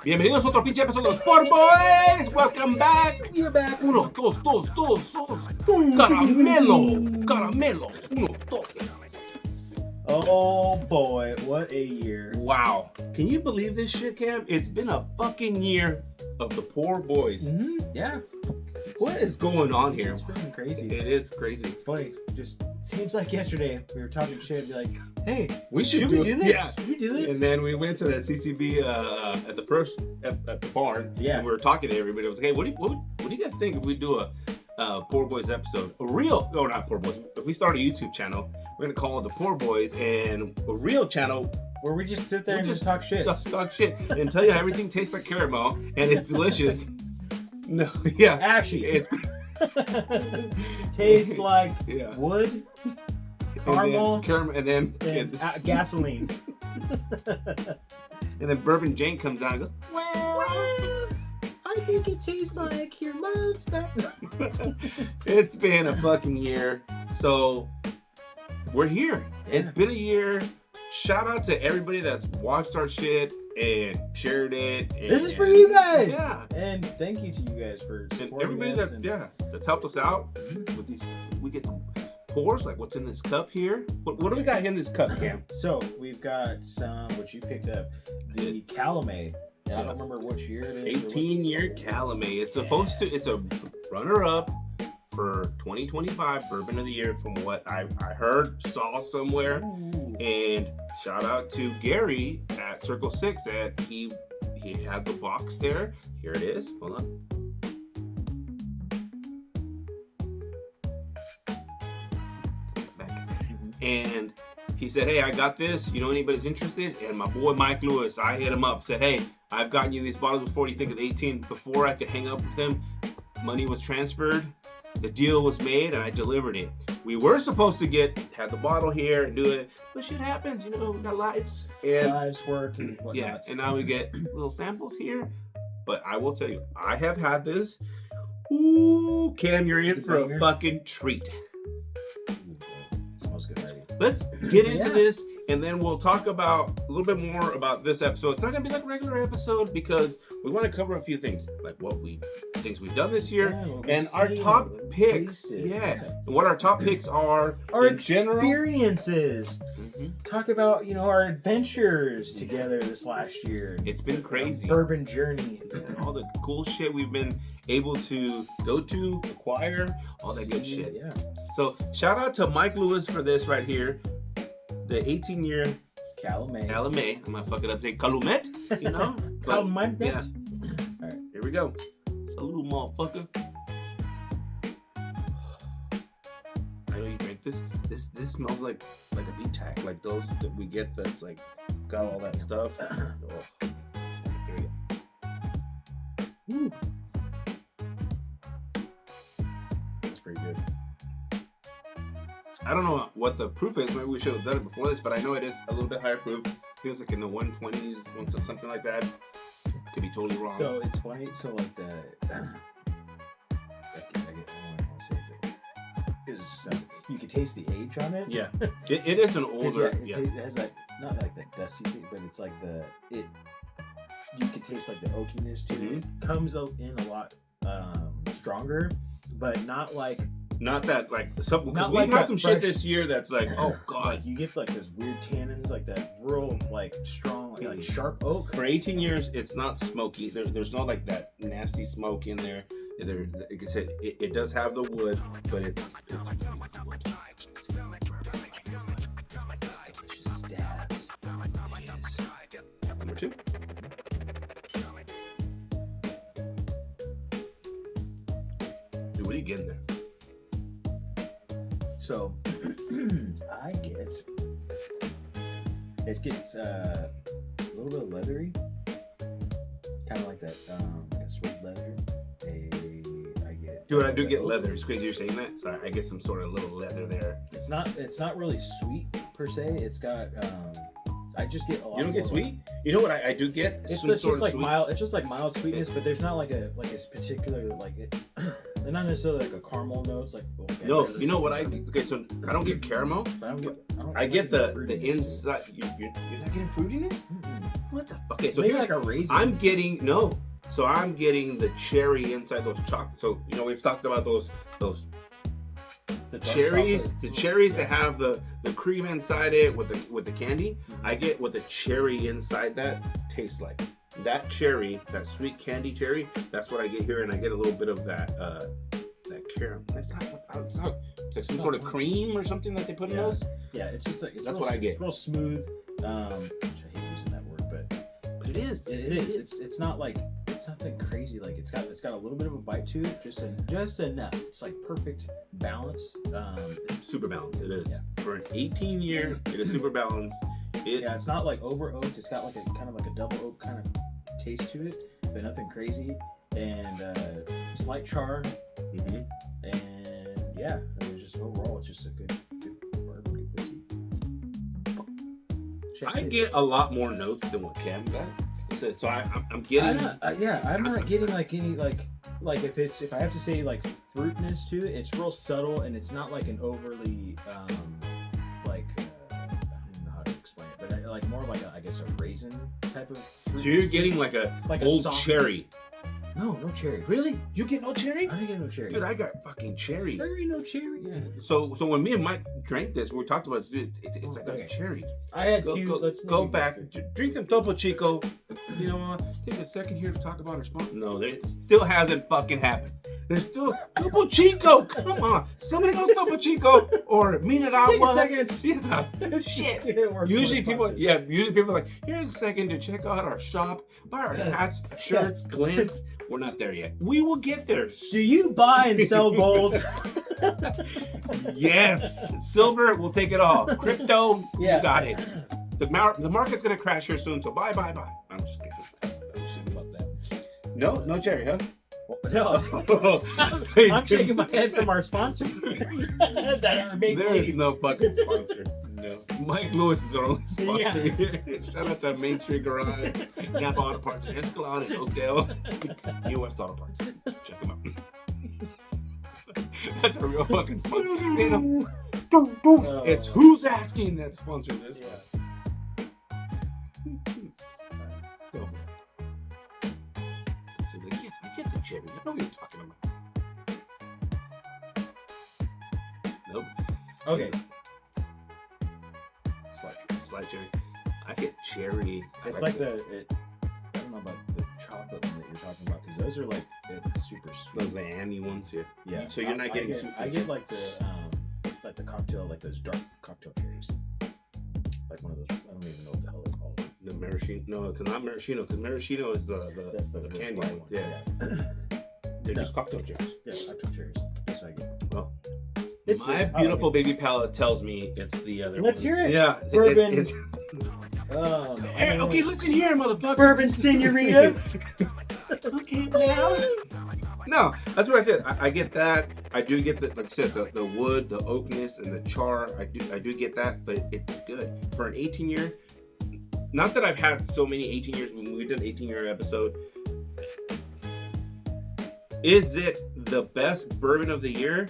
Bienvenidos a otro pinche episodio de Ohhh Boys. Welcome back. We're back. Uno, dos, dos, dos, dos. Caramelo. Caramelo. Uno, dos. Oh boy, what a year. Wow. Can you believe this shit, Cam? It's been a fucking year of the poor boys. Yeah. What is going on here? It's freaking crazy. It is crazy. It's funny. Just seems like yesterday we were talking shit and be like, hey, We should we do this? Yeah. Should we do this? And then we went to that CCB at the barn. Yeah. And we were talking to everybody. I was like, hey, what do you guys think if we do a Poor Boys episode? Not Poor Boys. If we start a YouTube channel, we're gonna call it the Poor Boys, and a real channel where we just sit there and just talk shit. Just talk shit and tell you how everything tastes like caramel and it's delicious. No, yeah. Ashy. Tastes like Yeah. wood, caramel, and then gasoline. And then Bourbon Jane comes out and goes, Well, I think it tastes like your mom's back. It's been a fucking year. So we're here. Yeah. It's been a year. Shout out to everybody that's watched our shit and shared it. And, This is for you guys. Yeah. And thank you to you guys for And supporting everybody us. that's helped us out with these. We get some pours, like what's in this cup here. What do we got in this cup, Cam? So we've got some, which you picked up, the Calumet. And I don't remember which year it is. 18-year Calumet. It's supposed to. It's a runner-up for 2025 Bourbon of the Year, from what I heard, saw somewhere. Ooh. And shout out to Gary at Circle 6 that he had the box there. Here it is. Hold on. And he said, hey, I got this. You know anybody's interested? And my boy Mike Lewis, I hit him up, said, hey, I've gotten you these bottles before. You think of 18 before I could hang up with him. Money was transferred. The deal was made and I delivered it. We were supposed to had the bottle here and do it, but shit happens, we got lives. And Lives, work, and whatnot. yeah, and now we get little samples here. But I will tell you, I have had this. Ooh, Cam, you're in for a fucking treat. Smells good already. Let's get into Yeah. this, and then we'll talk about a little bit more about this episode. It's not gonna be like a regular episode because we want to cover a few things, like things we've done this year, Yeah, what we've and our seen, top what we've picks. tasted, Yeah, yeah. and what our top picks are Our in general. experiences. Mhm. Talk about, our adventures together this last year. It's been crazy. Bourbon journey. All the cool shit we've been able to go to, acquire, all that good shit. Yeah. So shout out to Mike Lewis for this right here. The 18-year Calumet. Calumet. I'm gonna fuck it up, say Calumet, But, Calumet. yeah. Alright, here we go. Salute, motherfucker. I know you drink this. This smells like a B-tack, like those that we get that's like got all that stuff. Oh. Here we go. Ooh. That's pretty good. I don't know what the proof is. Maybe we should have done it before this, but I know it is a little bit higher proof. Feels like in the 120s, something like that. Could be totally wrong. So it's funny. So like the, I don't want to say it. It's just you can taste the age on it. yeah, it is an older. It has that, not like that dusty thing, but it's like you can taste like the oakiness to it. It comes in a lot stronger, but not like. Not that like some. Not We've like had that some fresh- shit this year that's like, oh god. Like you get like those weird tannins, like that real like strong, like sharp oak. For 18 years, it's not smoky. There's not like that nasty smoke in there. Like I said, it does have the wood, but it's Delicious stats. number two. Dude, what are you getting there? So I get it gets a little bit of leathery, kind of like that, like a sweet leather. I get. Dude, I do get leather. It's crazy you're saying that. So I get some sort of little leather there. It's not really sweet per se. It's got I just get a lot. You don't get more, sweet? You know what I do get? It's Some just sort of like sweet. mild. It's just like mild sweetness, but there's not like a particular like it. and not necessarily like a caramel notes. Like No, you know what I? Okay, so I don't get caramel. I get the inside. You're not getting fruitiness. What the? Okay, so maybe like a raisin. I'm getting no. So I'm getting the cherry inside those chocolate. So we've talked about those the cherries, chocolate. The cherries that have the cream inside it with the candy. I get what the cherry inside that tastes like. That cherry, that sweet candy cherry, that's what I get here, and I get a little bit of that caramel. It's like some sort of cream or something that they put in those. Yeah, it's just like that's what I get. It's real smooth. I hate using that word, but it is. It is. It's not like it's nothing crazy. Like it's got a little bit of a bite to it, just enough. It's like perfect balance. It's super balanced. It is for an 18-year. It is super balanced. It's not like over oaked. It's got like a kind of like a double oak kind of taste to it, but nothing crazy. And slight char. And yeah, I mean, just overall, it's just a good bourbon whiskey. I get a lot more notes than what Cam got. So I'm getting. I'm not getting like any like if I have to say like fruitness to it, it's real subtle and it's not like an overly like I don't know how to explain it, but like more like I guess a raisin type of fruit. So you're getting like old cherry. No cherry. Really? You get no cherry? I didn't get no cherry. Dude, I got fucking cherry. There ain't no cherry. Yeah. So when me and Mike drank this, we talked about it. It's like a cherry. I had two. Let's go back. Drink some Topo Chico. You know what? Take a second here to talk about our sponsor. No, it still hasn't fucking happened. There's still Topo Chico. Come on. Somebody knows Topo Chico or Mineral. Take a second. Yeah. Shit. Usually people are like, here's a second to check out our shop, buy our hats, shirts, glints. We're not there yet. We will get there. Do you buy and sell gold? Yes. Silver, we'll take it all. Crypto, you got it. The market's gonna crash here soon, so bye. I'm just kidding. I'm about that. No cherry, huh? No. I'm shaking my head from our sponsors. There is no fucking sponsor. No. Mike Lewis is our only sponsor here. Shout out to Main Street Garage, Napa Auto Parts, and Escalon in Oakdale, New West Auto Parts. Check them out. That's a real fucking sponsor. It's Who's Asking that sponsor this. Go for it. So I get the cherry. I know what you're talking about. Nope. Okay. Slight cherry. I get cherry. It's like I don't know about the chocolate one that you're talking about because those are like it's super sweet. The vanny ones here. Yeah. So you're not getting. I get like the cocktail, like those dark cocktail cherries. Like one of those. I don't even know what the hell they're called. The maraschino. No, because not maraschino. Because maraschino is the candy one. Yeah. They're just cocktail cherries. Yeah, cocktail cherries. That's what I get. Well. My beautiful baby palate tells me it's the other one. Let's hear it. Yeah. Bourbon. Oh, man. Okay, listen here, motherfucker. Bourbon senorita. Okay, now. No, that's what I said. I get that. I do get the, like I said, the wood, the oakness, and the char. I do get that, but it's good for an 18-year. Not that I've had so many 18 years. When we did an 18-year episode, is it the best bourbon of the year?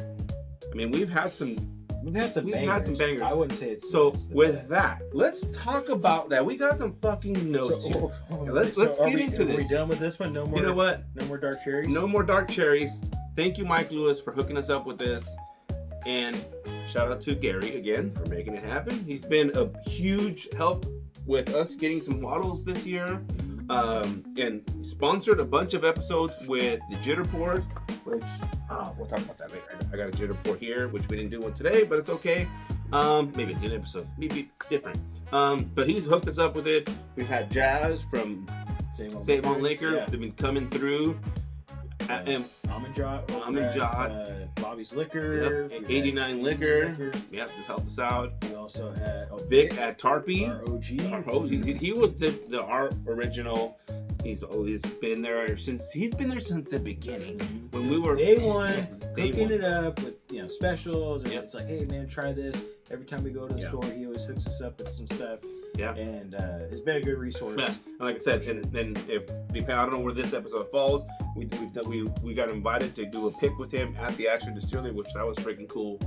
I mean, we've had some bangers. I wouldn't say it's so. With best. that, let's talk about that. We got some fucking notes here. Let's get into this. Are we done with this one? No more. You know what? No more dark cherries. No more dark cherries. Thank you, Mike Lewis, for hooking us up with this, and shout out to Gary again for making it happen. He's been a huge help with us getting some models this year, and sponsored a bunch of episodes with the Jitter Pours, which we'll talk about that later. I got a Jitter Pour here, which we didn't do one today, but it's okay. Maybe a good episode, maybe different. But he's hooked us up with it. We've had Jazz from Save on Liquor. Yeah. They've been coming through. And Amandjot, Bobby's Liquor, 89 Liquor. Yep, just helped us out. We also had Vic at Tarpy. Our OG. He was our original. He's always been there since the beginning. When we were day one, hooking it up with specials, and it's like, hey man, try this. Every time we go to the store, he always hooks us up with some stuff. Yeah. And it's been a good resource. Yeah. And like I said, and then if depending, I don't know where this episode falls, we got invited to do a pick with him at the actual distillery, which that was freaking cool.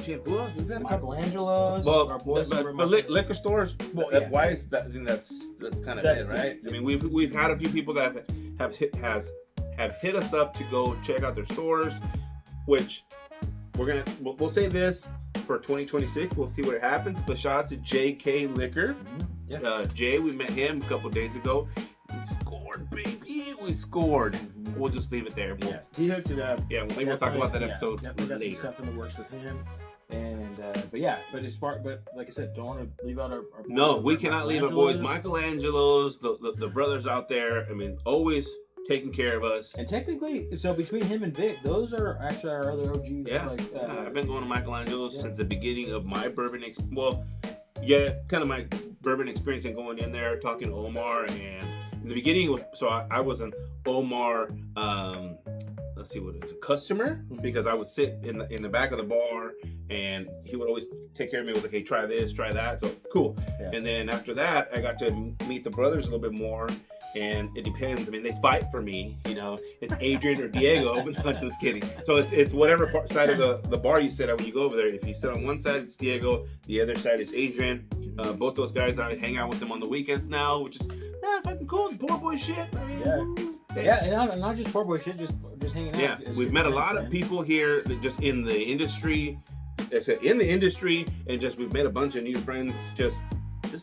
Shit, who else? We've got Michelangelo's. Well, our boys over but liquor stores. Well, yeah. Why is that? I think that's kind of it, right? I mean, we've had a few people that have hit us up to go check out their stores, which we'll say this for 2026. We'll see what happens. But shout out to JK Liquor. Yeah. Jay, we met him a couple days ago. We scored, baby. We scored. We'll just leave it there. He hooked it up. Yeah, maybe we'll talk about that episode later. Got some later. stuff in the works with him. And but like I said, don't want to leave out our boys. No, we cannot leave our boys. Michelangelo's, the brothers out there. I mean, always taking care of us. And technically, so between him and Vic, those are actually our other OGs. Yeah, I've been going to Michelangelo's since the beginning of my bourbon. Kind of my bourbon experience and going in there, talking to Omar. And in the beginning, I was an Omar. Let's see what it is, a customer, because I would sit in the back of the bar and he would always take care of me with like, hey, try this, try that. So cool. Yeah. And then after that, I got to meet the brothers a little bit more. And it depends. I mean, they fight for me. You know, it's Adrian or Diego. But I'm just kidding. So it's whatever side of the bar you sit at when you go over there. If you sit on one side, it's Diego. The other side is Adrian. Both those guys, I hang out with them on the weekends now, which is fucking cool. Poor boy shit. I mean, yeah, and not just poor boy shit, just hanging out. Yeah, we've met a lot of people here that just in the industry, and just we've met a bunch of new friends just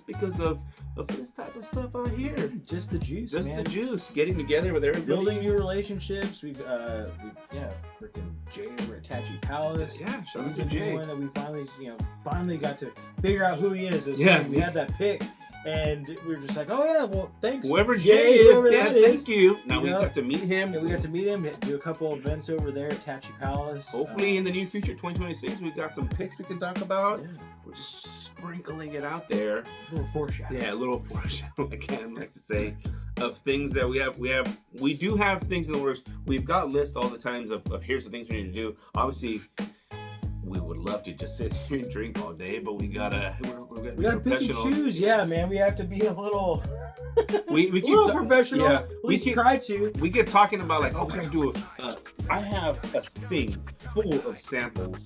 because of this type of stuff out here. Just the juice, man. The juice. Getting together with everybody. Building new relationships. Freaking Jay over at Tachi Palace. Yeah, shout out He's to a Jay. new one that we finally got to figure out who he is. We had that pick. And we were just like, oh yeah, well thanks. Whoever Jay is, thank you. Now we got to meet him. Yeah, we got to meet him, do a couple events over there at Tachi Palace. Hopefully in the near future, 2026, we've got some picks we can talk about. Yeah. We're just sprinkling it out there. A little foreshadow. Yeah, a little foreshadow, I like to say, of things that we do have things in the works. We've got lists all the times of here's the things we need to do. Obviously, we would love to just sit here and drink all day, but we gotta pick and choose. Yeah, man, we have to be a little we keep a little professional. Yeah, we try to. We get talking about like, we're gonna do I have a thing full of samples.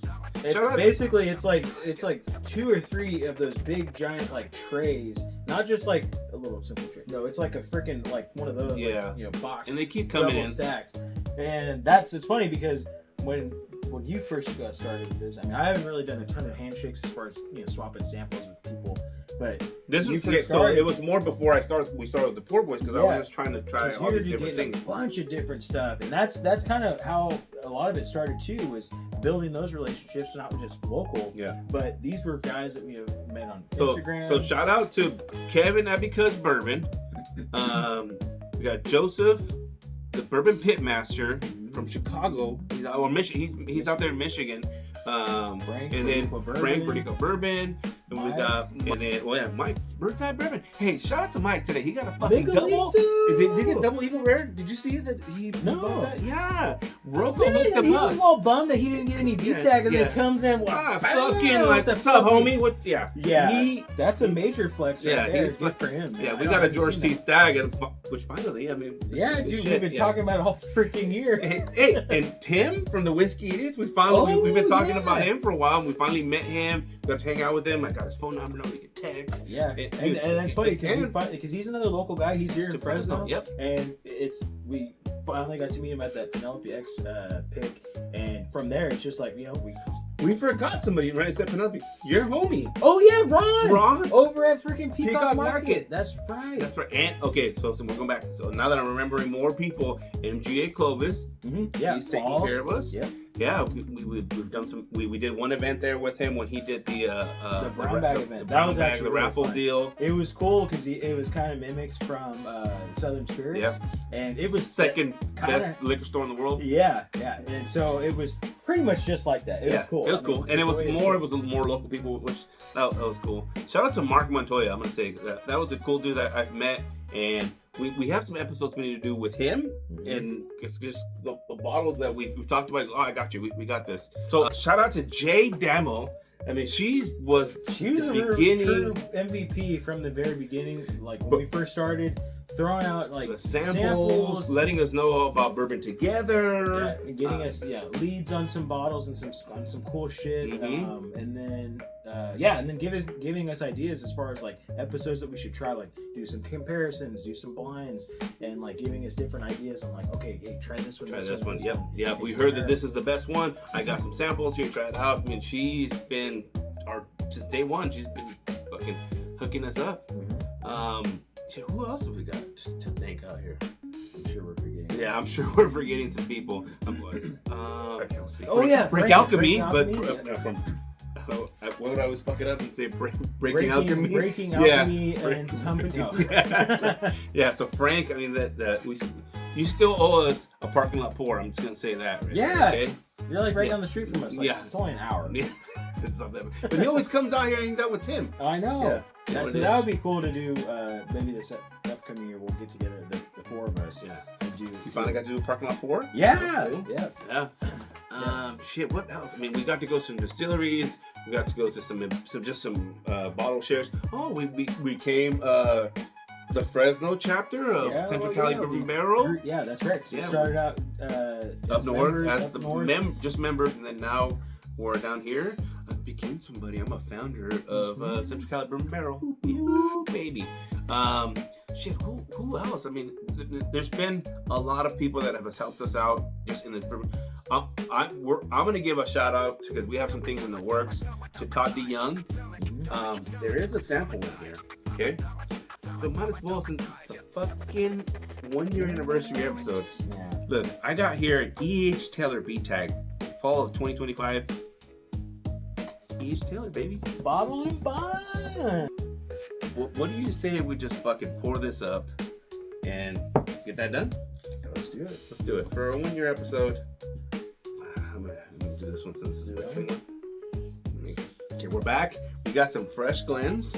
It's like 2 or 3 of those big giant like trays, not just like a little simple tray. No, it's like a freaking like one of those box. And they keep coming in stacked. And it's funny because when you first got started with this, I mean, I haven't really done a ton of handshakes as far as swapping samples with people, but this was so it was more before we started with the Poor Boys because I was just trying to try all these different things, a bunch of different stuff, and that's kind of how a lot of it started too, was building those relationships, not just local, but these were guys that we met on Instagram. So shout out to Kevin at Because Bourbon. We got Joseph, the Bourbon Pitmaster from Chicago. He's out there in Michigan. Frank, and then Frank Vertical Bourbon. And we got Mike Birdside Bourbon. Hey, shout out to Mike today. He got a fucking double. Did he get double Eagle Rare? Did you see that he? No. Yeah. Rocco hooked him up. He was all bummed that he didn't get any B-Tag, and then comes in. Fucking like the sub, homie. What? Yeah. That's a major flex right there. Good for him. Man. Yeah, we got a George T. Stagg, which finally, I mean. Yeah, dude, we've been talking about it all freaking year. Hey, and Tim from the Whiskey Idiots. We've been talking about him for a while. We finally met him. Got to hang out with him. I got his phone number. Now we can text. Yeah, and that's funny because he's another local guy. He's here in Fresno. Yep. And we finally got to meet him at that Penelope X pick, and from there it's just like we forgot somebody, right? Except Penelope. Your homie. Oh yeah, Ron. Ron over at freaking Peacock Market. That's right. That's right. And okay, so we're going back. So now that I'm remembering more people, MGA Clovis. Yeah, he's taking care of us. Yeah. Yeah, we've done some. We did one event there with him when he did the brown bag event. That was actually the raffle deal. It was cool because it was kind of mimics from Southern Spirits, and it was second best liquor store in the world. Yeah, and so it was pretty much just like that. It was cool. It was cool, and it was more local people, which that was cool. Shout out to Mark Montoya. I'm gonna say that was a cool dude that I've met, and we have some episodes we need to do with him, and just the bottles that we've talked about. Oh, I got you. We got this. So shout out to Jay Damo. I mean, she was a the true MVP from the very beginning. Like when we first started, throwing out like the samples, letting us know about bourbon together, and getting us leads on some bottles and some cool shit. Mm-hmm. And then giving us ideas as far as like episodes that we should try, like do some comparisons, do some blinds, and like giving us different ideas on like, okay, hey, try this one. Try this one. Yep. We heard that this is the best one. I got some samples here. Try it out. I mean, she's been since day one. She's been fucking hooking us up. Mm-hmm. Who else have we got just to thank out here? I'm sure we're forgetting. Yeah, I'm sure we're forgetting some people. Break Alchemy, Alchemy, but from what would I always fuck it up and say breaking Alchemy? Breaking Alchemy and Company. Yeah, so Frank, I mean you still owe us a parking lot pour. I'm just gonna say that. Right? Yeah, okay? You're like right down the street from us. Like, yeah, it's only an hour. Yeah, it's not that. But he always comes out here and hangs out with Tim. I know. Yeah. So that would be cool to do. Maybe this upcoming year we'll get together, the four of us. Yeah. And do. You finally got to do a parking lot pour? Yeah. Yeah. Shit. What else? I mean, we got to go to some distilleries. We got to go to some bottle shares. Oh, we came the Fresno chapter of Central Cali Bourbon Barrel. Yeah, that's right. So we started out up north as just members, and then now we're down here. I became somebody. I'm a founder of Central Cali Bourbon Barrel. Ooh, baby. Shit. Who else? I mean, there's been a lot of people that have helped us out just in this. I'm gonna give a shout out because we have some things in the works to Todd DeYoung. There is a sample in here. Okay. But might as well, since it's the fucking 1 year anniversary episode. Look, I got here an E.H. Taylor B tag, fall of 2025. E.H. Taylor, baby. Bottle and bond. What do you say we just fucking pour this up and get that done? Let's do it. Let's do it. For a 1 year episode, I'm gonna do this one since this is okay, we're back. We got some fresh Glens.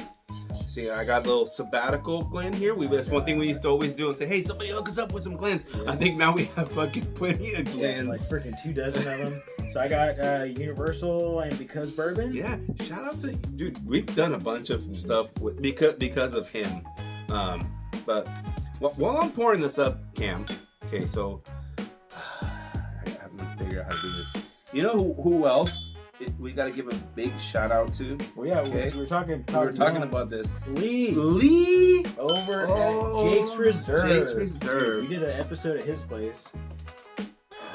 See, I got a little sabbatical Glen here. That's one thing we used to always do and say, hey, somebody hook us up with some Glens. Yeah. I think now we have fucking plenty of Glens. Like freaking 24 of them. So I got Universal and Because Bourbon. Yeah, shout out to dude. We've done a bunch of stuff because of him. But while I'm pouring this up, Cam. Okay, so I'm gonna figure out how to do this. You know who else? We got to give a big shout out to. Well, yeah, we were talking about this. Lee over at Jake's Reserve. Dude, we did an episode at his place.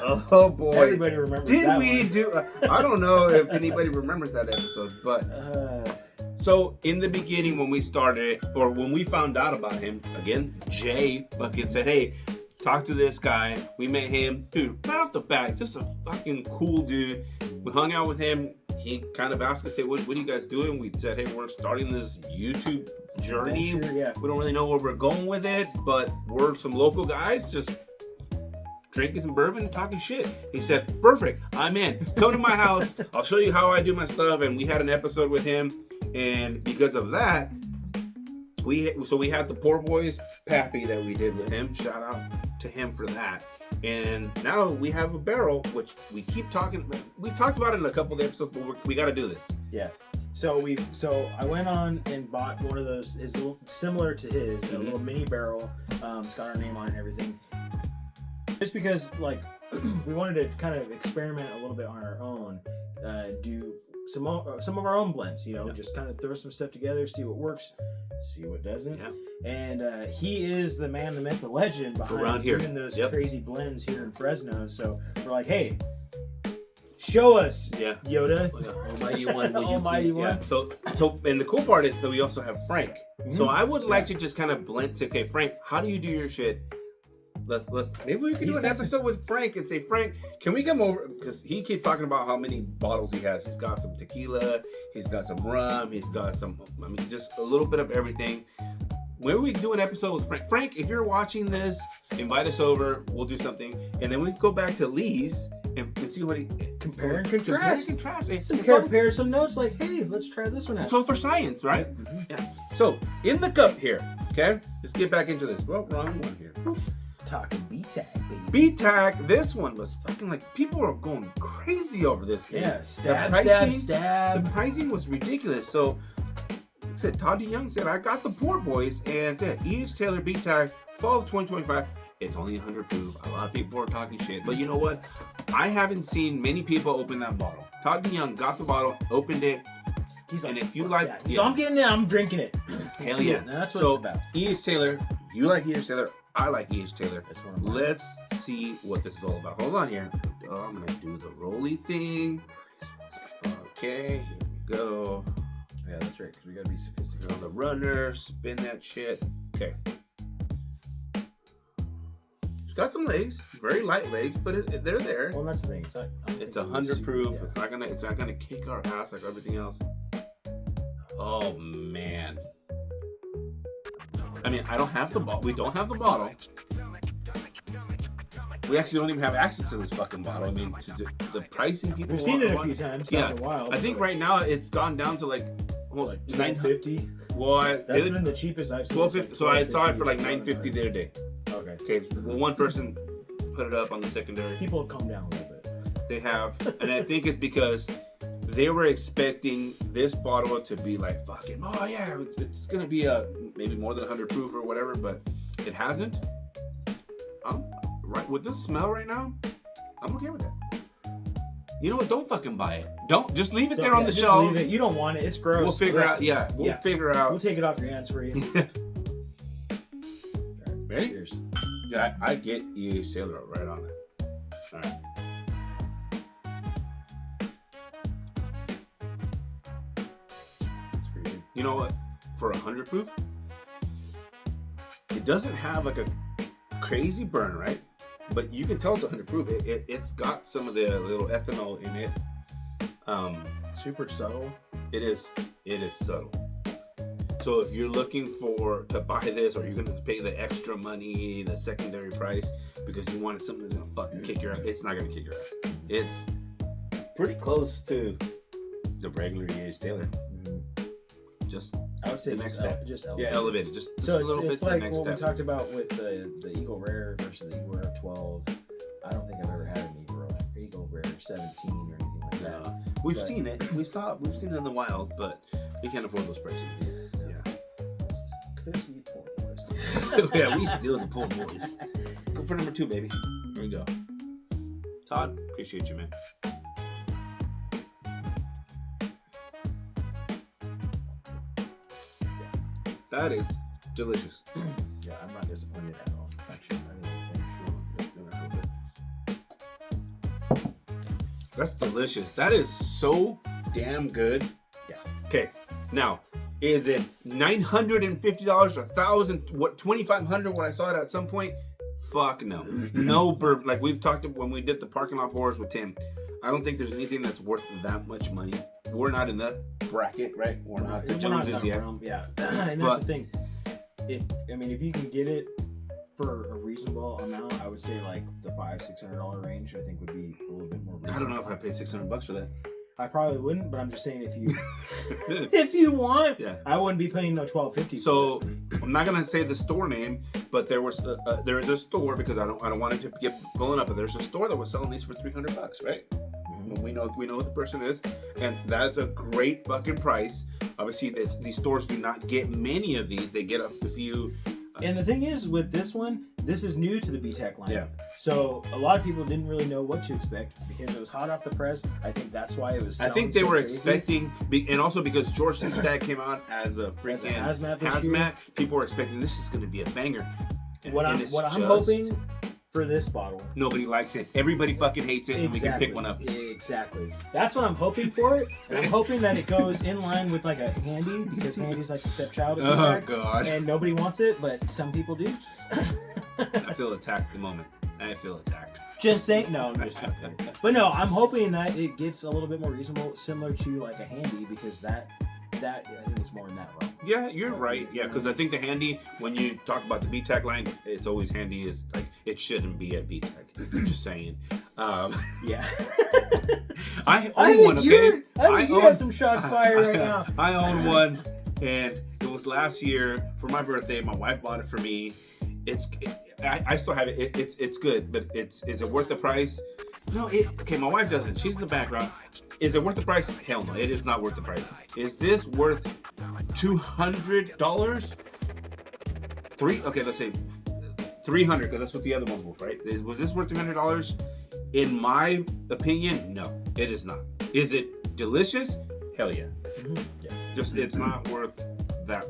Oh boy! Everybody remembers. Did we do? I don't know if anybody remembers that episode, but so in the beginning when we started, or when we found out about him, again, Jay fucking said, "Hey, talk to this guy." We met him, dude. Right off the bat, just a fucking cool dude. We hung out with him. He kind of asked us, "Hey, what are you guys doing?" We said, "Hey, we're starting this YouTube journey. Yeah. We don't really know where we're going with it, but we're some local guys just drinking some bourbon and talking shit." He said, "Perfect, I'm in. Come to my house. I'll show you how I do my stuff." And we had an episode with him, and because of that, we had the Poor Boys Pappy that we did with him. Shout out to him for that. And now we have a barrel, which we keep talking about. We've talked about it in a couple of episodes, but we got to do this. Yeah. So I went on and bought one of those. It's similar to his, a little mini barrel. It's got our name on it and everything. Just because, like, we wanted to kind of experiment a little bit on our own, do some of our own blends. Just kind of throw some stuff together, see what works, see what doesn't. Yeah. And he is the man, the myth, the legend behind doing those crazy blends here in Fresno. So we're like, hey, show us, Yoda. Almighty One. Almighty One. Yeah. So, and the cool part is that we also have Frank. Mm-hmm. So I would like to just kind of blend to, okay, Frank, how do you do your shit? Let's maybe we can do an episode with Frank and say, Frank, can we come over? Because he keeps talking about how many bottles he has. He's got some tequila, he's got some rum, he's got some, just a little bit of everything. Maybe we can do an episode with Frank. Frank, if you're watching this, invite us over. We'll do something, and then we go back to Lee's and see what he compare and contrast. Compare some notes. Like, hey, let's try this one out. It's all for science, right? Mm-hmm. Yeah. So in the cup here, okay. Let's get back into this. Well, wrong one here. Talking B-Tag, baby. B-Tag, this one was fucking like, people are going crazy over this thing. Yeah, stab. The pricing was ridiculous. So, said Todd DeYoung said, I got the Poor Boys, and said, E.H. Taylor B-Tag, fall of 2025. It's only 100 proof. A lot of people are talking shit. But you know what? I haven't seen many people open that bottle. Todd DeYoung got the bottle, opened it. He's like, and if you like... Yeah. So I'm getting it, I'm drinking it. Hell yeah. That's what it's about. E.H. Taylor, you like E.H. Taylor, I like E.H. Taylor. That's what I'm like. Let's see what this is all about. Hold on here. Oh, I'm going to do the roly thing. Okay, here we go. Yeah, that's right, because we got to be sophisticated. On the runner, spin that shit. Okay. It's got some legs, very light legs, but they're there. Well, that's the thing. It's 100 proof. Yeah. It's not gonna kick our ass like everything else. Oh man. I mean, I don't have the bottle. We don't have the bottle. We actually don't even have access to this fucking bottle. I mean, the pricing people. We've seen it a few times. Yeah. In a while, I think right now it's gone down to like $950. Well, that's been the cheapest I've seen. $12.50. So I saw it for like $9.50 the other day. Okay. Well, one person put it up on the secondary. People have calmed down a little bit. They have, and I think it's because they were expecting this bottle to be like fucking. Oh yeah, it's gonna be maybe more than 100 proof or whatever, but it hasn't. Right with this smell right now, I'm okay with that. You know what? Don't fucking buy it. Don't just leave it there on the shelf. Leave it. You don't want it. It's gross. We'll figure out. Yeah, we'll figure out. We'll take it off your hands for you. Ready? Cheers. Yeah, I get E.H. Taylor right on it. All right. It's pretty good. You know what? For 100 proof, it doesn't have like a crazy burn, right? But you can tell it's 100 proof. It's got some of the little ethanol in it. Super subtle. It is subtle. So if you're looking to buy this, or you're gonna pay the extra money, the secondary price, because you wanted something that's gonna fucking kick your ass, it's not gonna kick your ass. It's pretty close to the regular E.H. Taylor. Just I would say the next step. Just elevated. Yeah, elevated. Just so a little it's bit. Like the next what step. We talked about with the Eagle Rare versus the Eagle Rare 12. I don't think I've ever had an Eagle Rare 17 or anything like that. We've seen it. We've seen it in the wild, but we can't afford those prices. Yeah. Because we poor boys. Yeah, we still the poor boys. Let's go for number 2, baby. Here we go. Todd, appreciate you, man. That is delicious. Yeah, I'm not disappointed at all. Actually, that's delicious. That is so damn good. Yeah. Okay, now is it $950, $1,000, what $2,500? When I saw it at some point, fuck no, no bourbon. Like we've talked when we did the parking lot pours with Tim. I don't think there's anything that's worth that much money. We're not in that bracket, right? We're not the Joneses yet. Yeah, and that's the thing. If you can get it for a reasonable amount, I would say like the $500-$600 range. I think would be a little bit more reasonable. I don't know if I paid $600 for that. I probably wouldn't, but I'm just saying if you if you want, yeah, I wouldn't be paying no $12.50. So I'm not gonna say the store name, but there is a store, because I don't want it to get blown up. But there's a store that was selling these for $300, right? Mm-hmm. We know who the person is, and that's a great fucking price. Obviously, these stores do not get many of these. They get a few. And the thing is, with this one, this is new to the BTEC lineup. Yeah. So a lot of people didn't really know what to expect because it was hot off the press. I think that's why it was. I think they were expecting, and also because George Sinstad came out as a freaking hazmat, people were expecting this is going to be a banger. What I'm hoping for this bottle. Nobody likes it. Everybody fucking hates it, and we can pick one up. Exactly. That's what I'm hoping for it. And I'm hoping that it goes in line with like a Handy, because Handy's like the stepchild of BTEC. Oh, God. And nobody wants it, but some people do. I feel attacked at the moment. I feel attacked. Just saying. No, I'm just joking. But no, I'm hoping that it gets a little bit more reasonable, similar to like a Handy, because that I think it's more in that realm. Yeah, you're right. Yeah, because I think the Handy, when you talk about the BTEC line, it's always Handy is like, it shouldn't be at BTEC. Just saying. Yeah. I own one, okay? I think you have some shots fired right now. I own one, and it was last year for my birthday. My wife bought it for me, I still have it. It's good, but is it worth the price? No. Okay, my wife doesn't. She's in the background. Is it worth the price? Hell no, it is not worth the price. Is this worth $200? Okay, let's say $300 because that's what the other ones were, right? Was this worth $300? In my opinion, no, it is not. Is it delicious? Hell yeah. Mm-hmm. Yeah. Just it's not worth that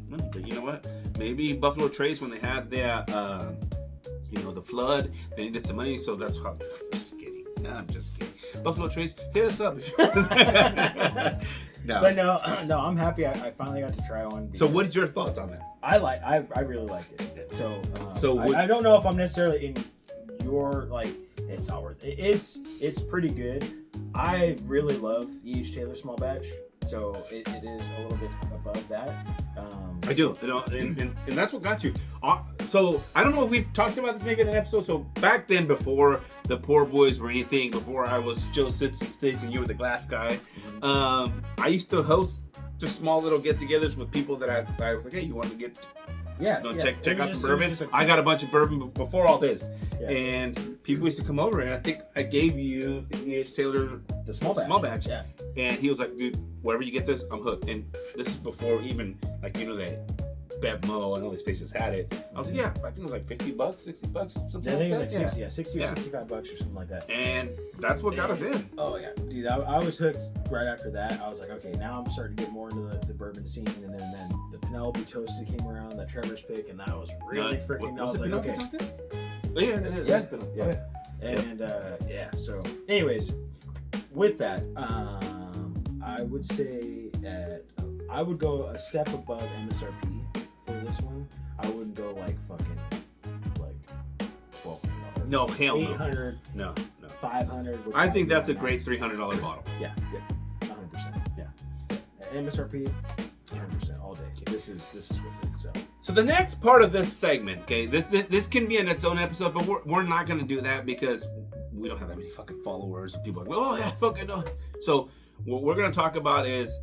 money. But you know what? Maybe Buffalo Trace, when they had their the flood, they needed some money, so that's how. I'm just kidding. Buffalo Trace, hit us up. No. But no, I'm happy. I finally got to try one. So, what's your thoughts on that? I really like it. So, So I don't know if I'm necessarily in your like. It's not worth it. It's pretty good. I really love E.H. Taylor Small Batch, so it is a little bit above that. I do, and that's what got you. So I don't know if we've talked about this maybe in an episode. So back then, before the Poor Boys were anything, before I was Joe Sits and Sticks and you were the glass guy, I used to host just small little get-togethers with people that I was like, hey, you want to get. Check out some bourbon. I got a bunch of bourbon before all this, and people used to come over, and I think I gave you the E.H. Taylor the small batch. Yeah. And he was like, dude, wherever you get this, I'm hooked. And this is before even that Bevmo and all these places had it. I was like, yeah, I think it was like $50, $60, something. I think it was like like 60 or $65 or something like that. And that's what got us in. Oh yeah, dude, I was hooked right after that. I was like, okay, now I'm starting to get more into the bourbon scene, and then the Penelope Toasted came around, that Trevor's Pick, and that was really freaking. I was like, okay. Oh, yeah. And so anyways, with that, I would say I would go a step above MSRP for this one. I wouldn't go like fucking like $1,200. No, hell no. $800. No. $500. I think that's a great $300 bottle. Yeah, 100%. Yeah. MSRP, 100% all day. This is what it is. So the next part of this segment, okay, this can be in its own episode, but we're not gonna do that because we don't have that many fucking followers and people are like, oh yeah, fucking no. So what we're gonna talk about is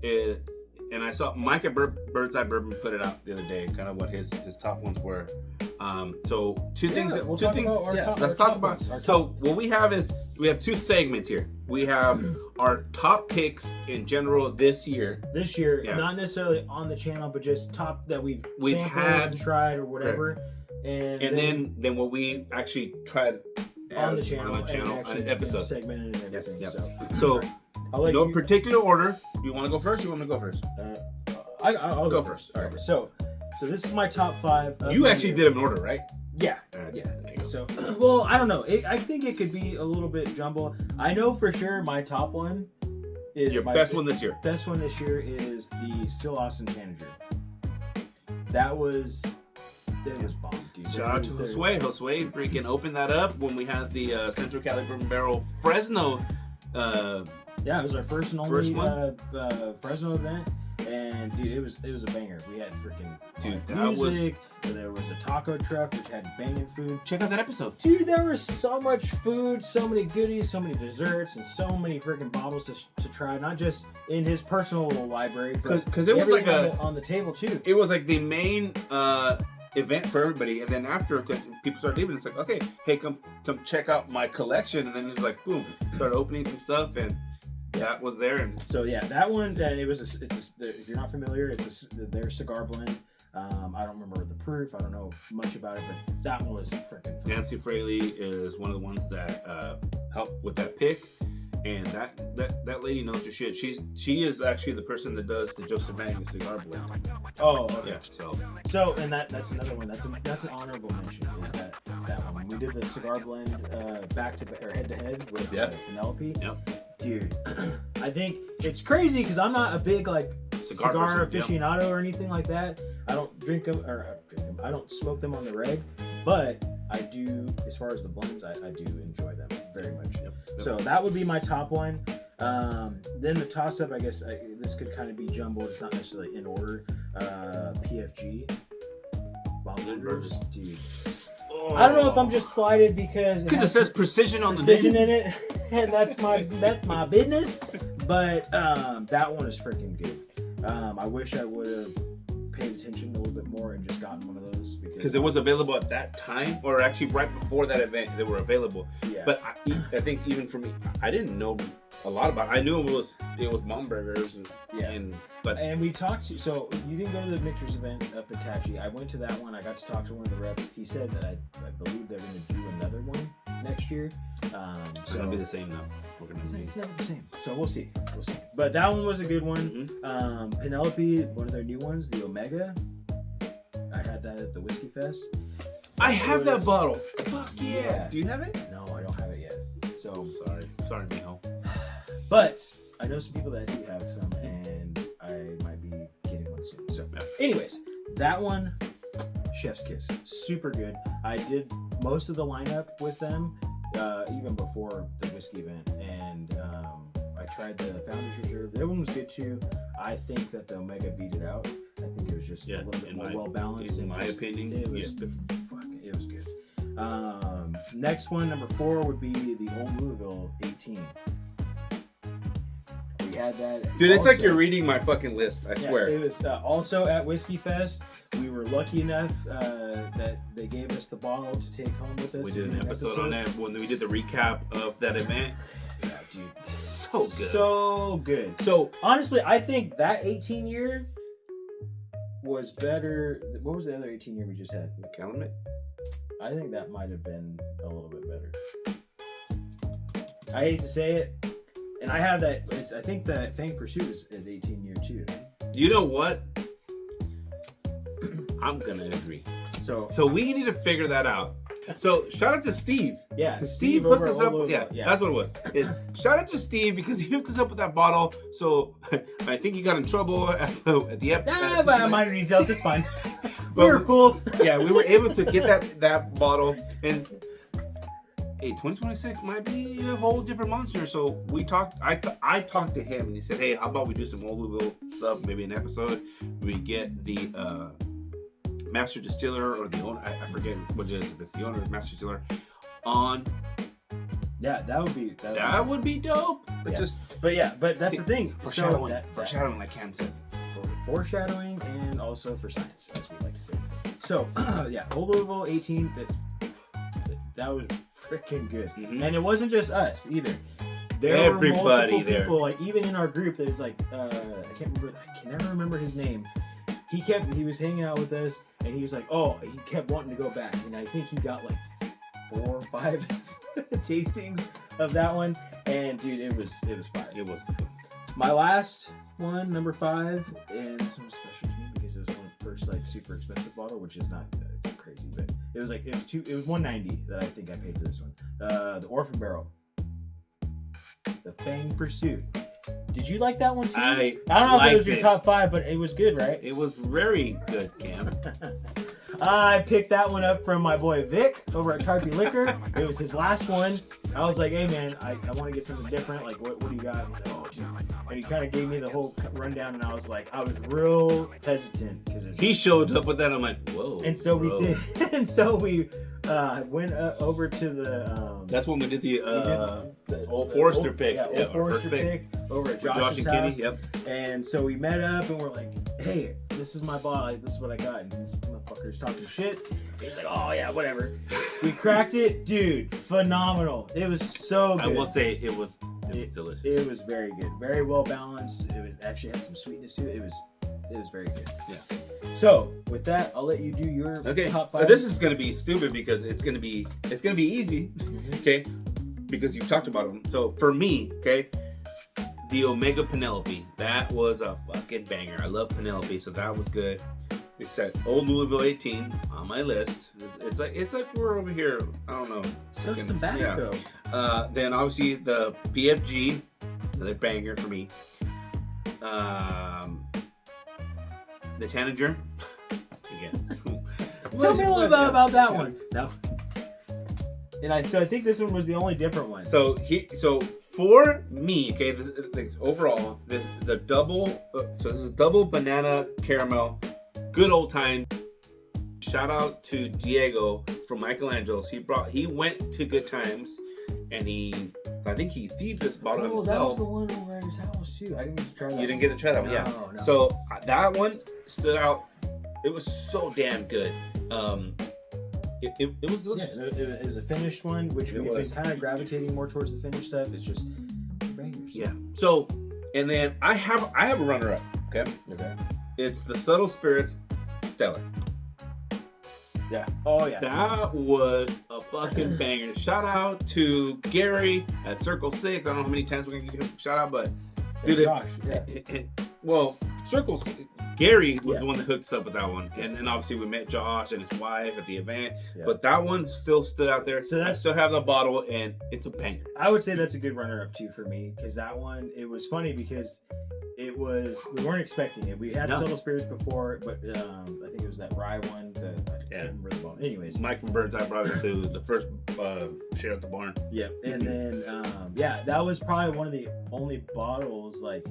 and I saw Mike at Bird's Eye Bourbon put it out the other day, kind of what his top ones were. So two things. Let's talk about. So what we have is we have two segments here. We have our top picks in general this year. Not necessarily on the channel, but just top that we've sampled, tried, or whatever. Right. And then what we actually tried on the channel, an episode segmented and everything. Yep. So no particular order. You want to go first? You want me to go first? I'll go first. All right. So this is my top 5. You actually did an order, right? Yeah. So, well, I don't know. I think it could be a little bit jumbled. I know for sure my top one is your best one this year. Best one this year is the Still Austin Tanager. That was bomb, dude. Shout out to Josue. Josue freaking opened that up when we had the Central Cali Bourbon Barrel Fresno. Yeah, it was our first and only Fresno event, and dude, it was a banger. We had freaking music. There was a taco truck which had banging food. Check out that episode, dude. There was so much food, so many goodies, so many desserts, and so many freaking bottles to try. Not just in his personal little library, but because it was like on the table too. It was like the main event for everybody, and then after people started leaving, it's like, okay, hey, come check out my collection, and then it's like, boom, started opening some stuff, and that was there. And so yeah, that one, and if you're not familiar, it's their cigar blend. I don't remember the proof. I don't know much about it, but that one was freaking fun. Nancy Fraley is one of the ones that helped with that pick, and that lady knows her shit. She is actually the person that does the Joseph Bang cigar blend. Oh, okay. Yeah. So and that's another one. That's an honorable mention. Is that one? We did the cigar blend head to head with Penelope. Yep. Dude, I think it's crazy because I'm not a big cigar aficionado or anything like that. I don't drink them. I don't smoke them on the reg, but I do. As far as the blends, I do enjoy them very much. Yep. So that would be my top one. Then the toss up, I guess this could kind of be jumbled. It's not necessarily in order. PFG. Burgers, dude. Oh. I don't know if I'm just slighted because it says precision on the name. In it, and that's my business. But that one is freaking good. I wish I would have paid attention a little bit more and just gotten one of those because it was available at that time, or actually right before that event, they were available. Yeah. But I think even for me, I didn't know a lot about it. I knew it was Momburgers and we talked to, so you didn't go to the Victor's event up in Tachi. I went to that one. I got to talk to one of the reps. He said that I believe they're going to do another one next year. It's gonna be the same now. It's never the same. So we'll see. But that one was a good one. Mm-hmm. Penelope, one of their new ones, the Omega. I had that at the Whiskey Fest. I have that bottle. Fuck yeah. Do you have it? No, I don't have it yet. So sorry, Mijo. But I know some people that do have some, and I might be getting one soon. So, anyways, that one, Chef's Kiss, super good. I did most of the lineup with them, even before the whiskey event, and I tried the Founders Reserve. That one was good too. I think that the Omega beat it out. I think it was just a little bit more well balanced. In my opinion, it was it was good. Next one, number 4, would be the Old Louisville 18. We had that. Dude, it's like you're reading my fucking list. I swear. It was also at Whiskey Fest. We were lucky enough that they gave us the bottle to take home with us. We did an episode on it when we did the recap of that event. Yeah, dude. So good. So good. So, honestly, I think that 18 year was better. What was the other 18 year we just had? The Calumet? I think that might have been a little bit better. I hate to say it. And I have that. I think that Fang Pursuit is 18 year too. You know what? I'm gonna agree. So we need to figure that out. So shout out to Steve. Yeah, because Steve hooked us up. Yeah, that's what it was. Shout out to Steve because he hooked us up with that bottle. So I think he got in trouble at the episode. But minor details, it's fine. We were cool. Yeah, we were able to get that bottle, and hey, 2026 might be a whole different monster. So we talked. I talked to him, and he said, "Hey, how about we do some Old Louisville stuff? Maybe an episode. We get the master distiller or the owner. I forget what it is. If it's the owner or master distiller on." Yeah, that would be dope. But that's the thing. Foreshadowing, like Cam says. Foreshadowing and also for science, as we like to say. So, Old Louisville 18. That was freaking good, and it wasn't just us either. There were multiple people, like even in our group. There's like I can never remember his name. He was hanging out with us, and he was like, he kept wanting to go back, and I think he got like 4 or 5 tastings of that one, and dude, it was fire. It was. My last one, number 5, and this one was special to me because it was one of the first like super expensive bottle, which is not it's crazy, but it was $190 that I think I paid for this one. The Orphan Barrel, the Fang Pursuit. Did you like that one too? I don't know if it was your top 5, but it was good, right? It was very good, Cam. I picked that one up from my boy Vic over at Tarpy Liquor. It was his last one. I was like, hey man, I want to get something different. Like, what do you got? He's like, oh, dude. And he kind of gave me the whole rundown, and I was real hesitant because he showed up with that. I'm like, whoa. And so we did. And so we went over to the. That's when we did the Old Forester pick. Yeah, Old Forester pick over at Josh's house. Kenny, yep. And so we met up, and we're like, hey, this is my bottle. This is what I got. And this motherfucker's talking shit. He's like, oh yeah, whatever. We cracked it, dude. Phenomenal. It was so good. I will say it was delicious. It was very good, very well balanced. It actually had some sweetness to it. It was very good. Yeah. So with that, I'll let you do your top 5. So this is gonna be stupid because it's gonna be easy, okay? Because you've talked about them. So for me, okay, the Omega Penelope, that was a fucking banger. I love Penelope, so that was good. Except Old Louisville 18 on my list. It's like we're over here. I don't know. So sabbatical. Yeah. Then obviously the PFG, another banger for me. The Tanager. Again. Tell me a little bit about that one. No. And I think this one was the only different one. So for me, okay, this overall, the double. So this is double banana caramel. Good old time. Shout out to Diego from Michelangelo's. He went to Good Times, and I think he thieved this bottle himself. That was the one over at his house too. I didn't get to try that. You didn't get to try that one, yeah. No. So that one stood out It was so damn good. It was delicious. Yeah, it was a finished one, which It we've been was. kind of gravitating more towards the finished stuff. It's just bangers. Yeah. So, and then I have a runner-up. Okay. It's the Subtle Spirits Stellar. Yeah. Oh yeah. That was a fucking banger. Shout out to Gary at Circle 6. I don't know how many times we're gonna give him a shout out, but dude, Josh. Yeah. well, Circle 6, Gary was the one that hooked us up with that one, and then obviously we met Josh and his wife at the event. Yeah. But that one still stood out there. So I still have the bottle, and it's a banger. I would say that's a good runner-up too for me, because that one, it was funny because we weren't expecting it. We had Subtle Spirits before, but I think it was that rye one. I can't remember the bottle. Anyways, Mike from Burns, I brought it to the first share at the barn. Yeah, and then that was probably one of the only bottles, like,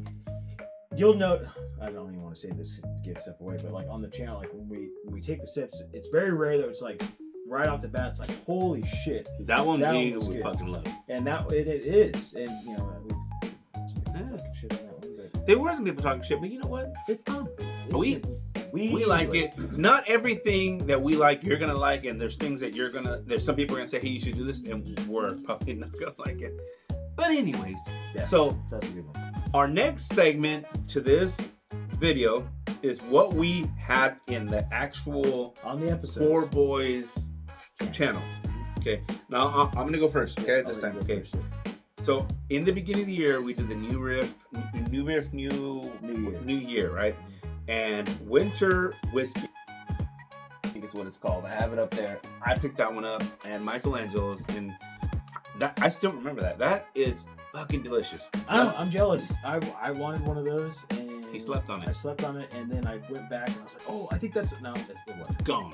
you'll note, I don't even want to say this to give stuff away, but like on the channel, like when we take the sips, it's very rare that it's like right off the bat, it's like, holy shit. That one we good. fucking love. And that it is, and you know, we've shit on that one, but There were some people talking shit, but you know what? it's fun. We like it. Not everything that we like you're gonna like, and there's things that there's some people are gonna say, hey, you should do this, and we're probably not gonna like it. But anyways, so that's a good one. our next segment to this video is what we had in the actual On the episodes. Four Boys channel. Okay, now I'm gonna go first. Okay, this time. Okay. So in the beginning of the year, we did the new year, right? And winter whiskey, I think it's what it's called. I have it up there. I picked that one up, and Michelangelo's, and that, I still remember that. That is fucking delicious. I'm jealous. I wanted one of those, and He slept on it. I slept on it, and then I went back and I was like, oh, I think that's it wasn't. Gone.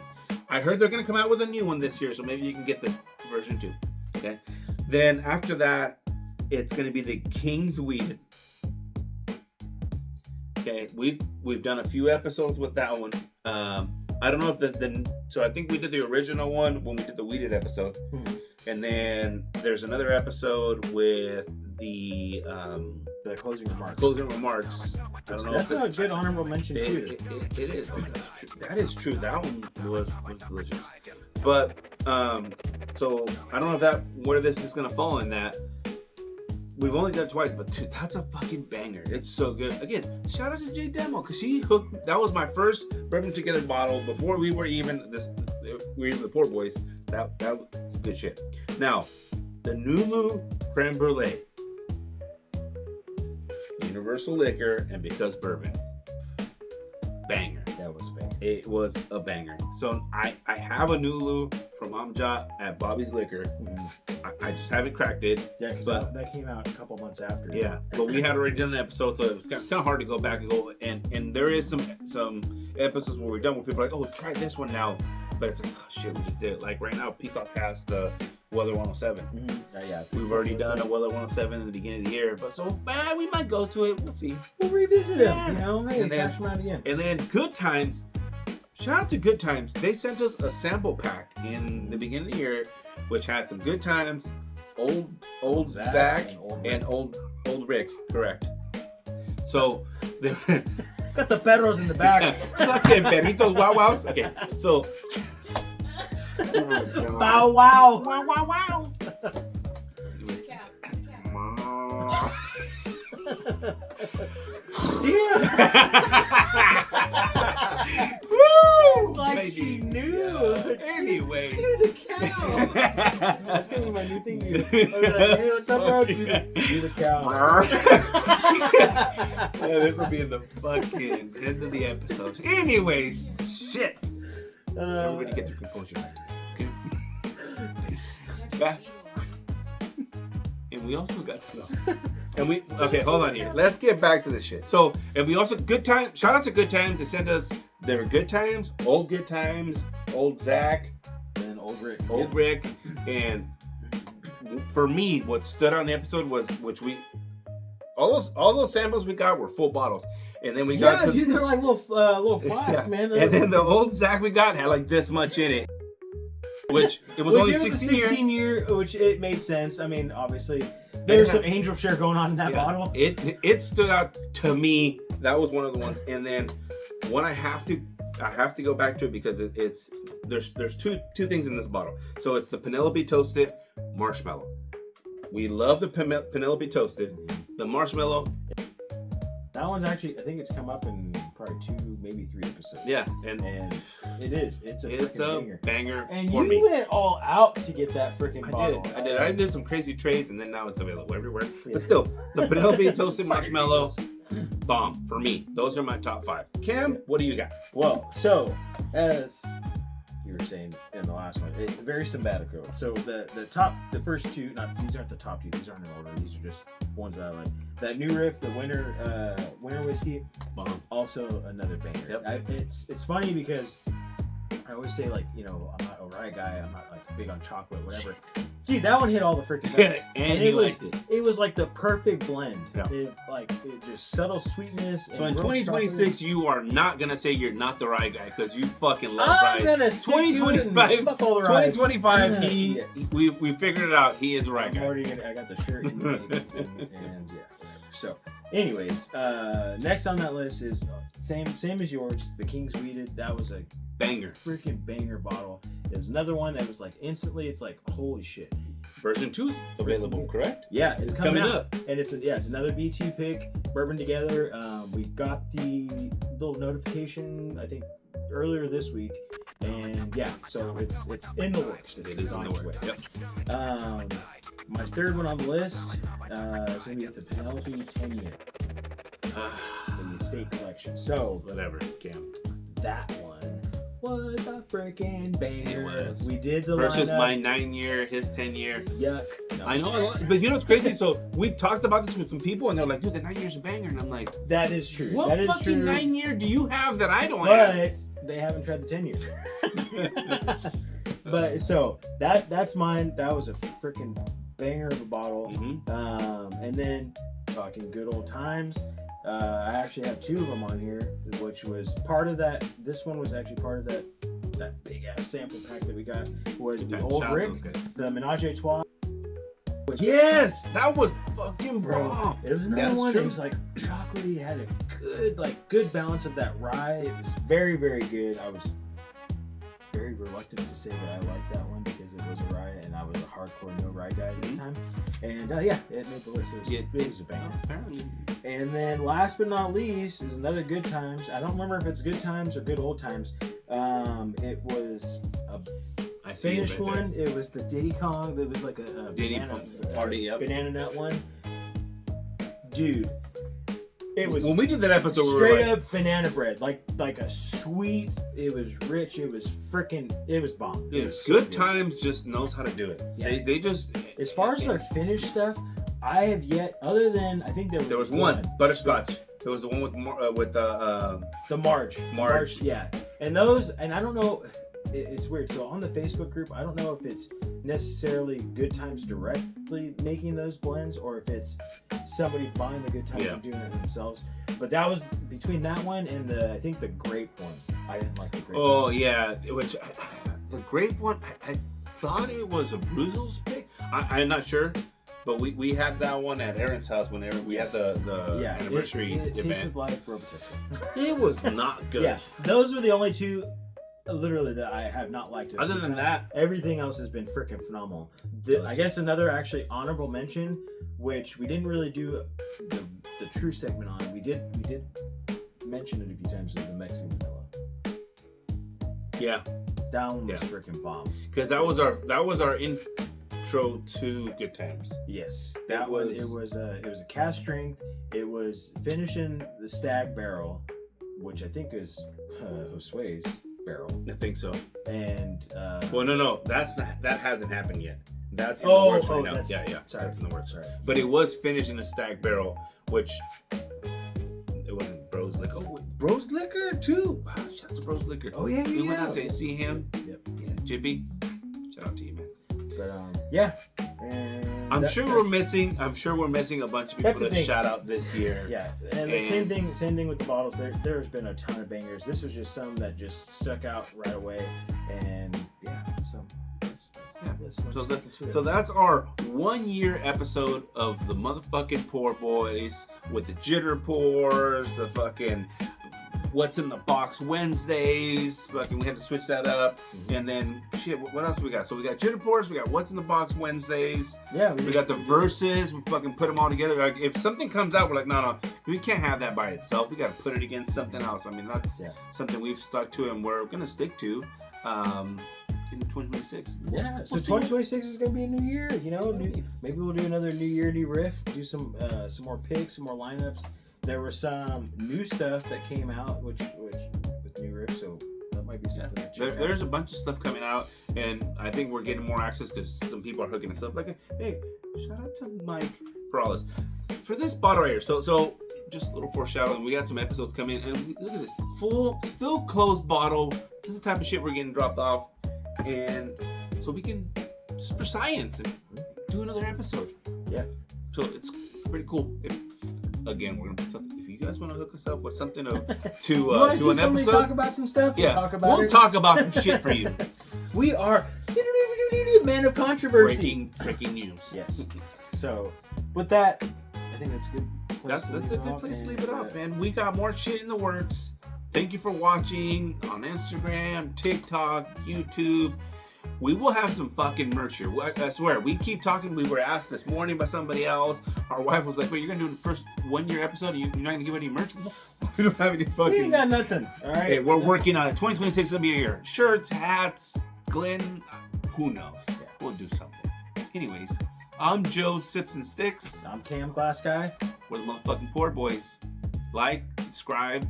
I heard they're gonna come out with a new one this year, so maybe you can get the version 2. Okay. Then after that, it's gonna be the King's Weed. Okay, we've done a few episodes with that one. I don't know if so I think we did the original one when we did the weeded episode, and then there's another episode with the closing remarks. I don't know. That's a good honorable mention too. It is. That is true. That one was delicious. But so I don't know where this is gonna fall in that. We've only done it twice, but dude, that's a fucking banger. It's so good. Again, shout out to J Demo, because she hooked. That was my first Bourbon Together bottle before we were even the Poor Boys. That was good shit. Now, the Nulu Creme Brulee, Universal Liquor, and Because Bourbon, banger. That was a banger. It was a banger. So I have a Nulu from Amjad at Bobby's Liquor. I just haven't cracked it. Yeah, because that came out a couple months after. Yeah, but we had already done an episode, so it's kind of hard to go back and go. And there is some episodes where we're done where people are like, oh, try this one now. But it's like, oh shit, we just did it. Like right now, Peacock has the Weather 107. Yeah, we've already done a Weather 107 in the beginning of the year, but so we might go to it. We'll see. We'll revisit them. You know, hey, and then, catch them out again. And then Good Times. Shout out to Good Times. They sent us a sample pack in the beginning of the year, which had some Good Times, old Zach and old Rick. Correct. So they got the perros in the back. Fucking perritos, wow wows. Okay, so bow wow. Wow, wow, wow. Damn. Woo! It's like Maybe. she knew. Anyway. Do the cow. That's gonna be my new thing. I'll be like, hey, what's up, bro? Do the cow. Yeah, this will be in the fucking end of the episode. Anyways, shit. Everybody get their composure back. Okay. And we also got stuff. Okay, hold on here. Let's get back to this shit. So, and we also Good Times. Shout out to Good Times to send us their Good Times, old Zach, and old Rick, and for me, what stood out in the episode was all those samples we got were full bottles, and then we got dude, they're like little flasks, man. And then the old Zach we got had like this much in it. Which it was only 16 year, which it made sense. I mean, obviously, there's some angel share going on in that bottle. It stood out to me. That was one of the ones. And then one I have to I have to go back to it because there's two things in this bottle. So it's the Penelope Toasted Marshmallow. We love the Penelope Toasted. The marshmallow. That one's actually, I think it's come up in probably 2, maybe 3 episodes. Yeah, and it is. It's a banger. And for you me. went all out to get that freaking bottle. I did some crazy trades, and then now it's available everywhere. Yeah. But still, the Penelope Toasted Marshmallow, bomb for me. Those are my top 5. Cam, what do you got? Well, so as you were saying in the last one, it's very symbatico. So the first 2, these aren't the top 2. These aren't in order. These are just ones that I like. That New Riff, the winter whiskey, also another banger. Yep. It's funny because I always say, like, you know, I'm not a rye guy. I'm not like big on chocolate, whatever. Dude, that one hit all the freaking notes. and it was like the perfect blend. Yeah. It just subtle sweetness. So in 2026, chocolate. you are not gonna say you're not the rye guy because you fucking love rye. I'm gonna stick to it and fuck all the rye. 2025, we figured it out. He is a rye guy. I got the shirt and yeah. So, anyways, next on that list is same as yours. The King's Weeded. That was a banger, freaking banger bottle. There's another one that was like instantly. It's like holy shit. Version 2 available, correct? Yeah, it's coming up, and it's another BT pick. Bourbon Together. We got the little notification I think earlier this week, and yeah, so it's in the works. It's on its way. Yep. My third one on the list is gonna be the Penelope 10-year. The estate collection. So whatever, Cam. That one was a freaking banger. It was. We did the versus lineup. my 9-year, his 10-year. Yeah. No, I know, but you know what's crazy? So we've talked about this with some people, and they're like, "Dude, the 9 year's a banger," and I'm like, "That is true. What that is fucking true. 9-year do you have that I don't have?" But they haven't tried the 10-year. But so that's mine. That was a freaking banger of a bottle. Mm-hmm. And then talking good old times. I actually have 2 of them on here, which was part of that. This one was actually part of that big ass sample pack that we got. Was the Old Brick, the Menage a Trois. Yes, that was fucking bomb. It was another one. True. It was like chocolatey. It had a good balance of that rye. It was very, very good. I was very reluctant to say that I liked that one because it was a rye, and I was a hardcore no rye guy at the time. And it made the list. It was a banger. Apparently. And then last but not least is another Good Times. I don't remember if it's Good Times or Good Old Times. It was a Finnish one. It was the Diddy Kong. It was like a banana party, banana nut one. Dude, it was when we did that episode. Straight up banana bread, like a sweet. It was rich. It was bomb. Dude, was Good Times just knows how to do it. Yeah. They just. As far as their Finnish stuff, I have yet, other than I think there was one butterscotch. There was the one with the Marge. Yeah, and those, and I don't know. It's weird. So on the Facebook group, I don't know if it's necessarily Good Times directly making those blends, or if it's somebody buying the Good Times and doing it themselves. But that was between that one and I think the grape one. I didn't like the grape one. Oh yeah, which the grape one, I thought it was a Bruzel's pick. I'm not sure. But we had that one at Aaron's house whenever we had the anniversary event. It tasted like robitussin. It was not good. Yeah, those were the only 2, literally, that I have not liked. Other than that, everything else has been freaking phenomenal. I guess another actually honorable mention, which we didn't really do the true segment on. We did mention it a few times, is the Mexican vanilla. Yeah, that one was freaking bomb. Because that was our intro to Good Times. Yes, it was a cast strength. It was finishing the Stag barrel, which I think is Josue's barrel. I think so. And well, no, that hasn't happened yet. That's in the works right now. Yeah. Sorry, that's in the works. Sorry. But it was finished in a Stag barrel, which it wasn't Bro's Liquor. Oh, Bro's Liquor too. Wow, shout out to Bro's Liquor. Oh yeah, we went out to see him. Yep. Yeah, Jippy. Shout out to you, man. But yeah. I'm sure we're missing a bunch of people to shout out this year. Yeah, and the same thing with the bottles. There's been a ton of bangers. This was just some that just stuck out right away, and yeah, so so that's our 1-year episode of the motherfucking Pour Boys with the jitter pours, the fucking What's in the Box Wednesdays. Fucking, we had to switch that up. And then, shit, what else we got? So we got Jitter Pours, we got What's in the Box Wednesdays. Yeah. We got the verses. We fucking put them all together. Like, if something comes out, we're like, no, we can't have that by itself. We got to put it against something else. I mean, that's something we've stuck to and we're going to stick to in 2026. Yeah, so 2026 is going to be a new year, you know. Maybe we'll do another new year, new riff, do some more picks, some more lineups. There was some new stuff that came out, which with new riff, so that might be something to check out. There's a bunch of stuff coming out, and I think we're getting more access because some people are hooking us up. Like, hey, shout out to Mike for all this. For this bottle right here, so just a little foreshadowing, we got some episodes coming, and look at this, full, still closed bottle. This is the type of shit we're getting dropped off, and so we can, just for science, and do another episode. Yeah. So it's pretty cool. Again, we're gonna put something. If you guys want to hook us up with something to do an episode, talk about some stuff. Yeah, we'll talk about some shit for you. We are man of controversy. Breaking news. Yes. So, with that, I think that's good. That's a good place to leave it off, man. We got more shit in the works. Thank you for watching on Instagram, TikTok, YouTube. We will have some fucking merch here. I swear, we keep talking. We were asked this morning by somebody else. Our wife was like, wait, you're going to do the first 1 year episode and you're not going to give any merch? We don't have any fucking... We ain't got nothing, all right? Hey, we're working on it. 2026 will be a year. Shirts, hats, Glenn, who knows? Yeah, we'll do something. Anyways, I'm Joe Sips and Sticks. I'm Cam Glass Guy. We're the motherfucking Poor Boys. Like, subscribe,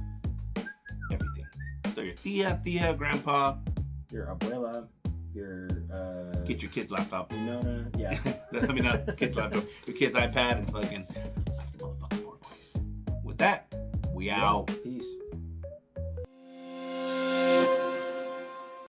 everything. So your tia, grandpa. Your abuela. Get your kid's laptop. Your nona, yeah. I mean, not kid's laptop. Your kid's iPad and fucking motherfucking Poor Boys. With that, we out. Peace.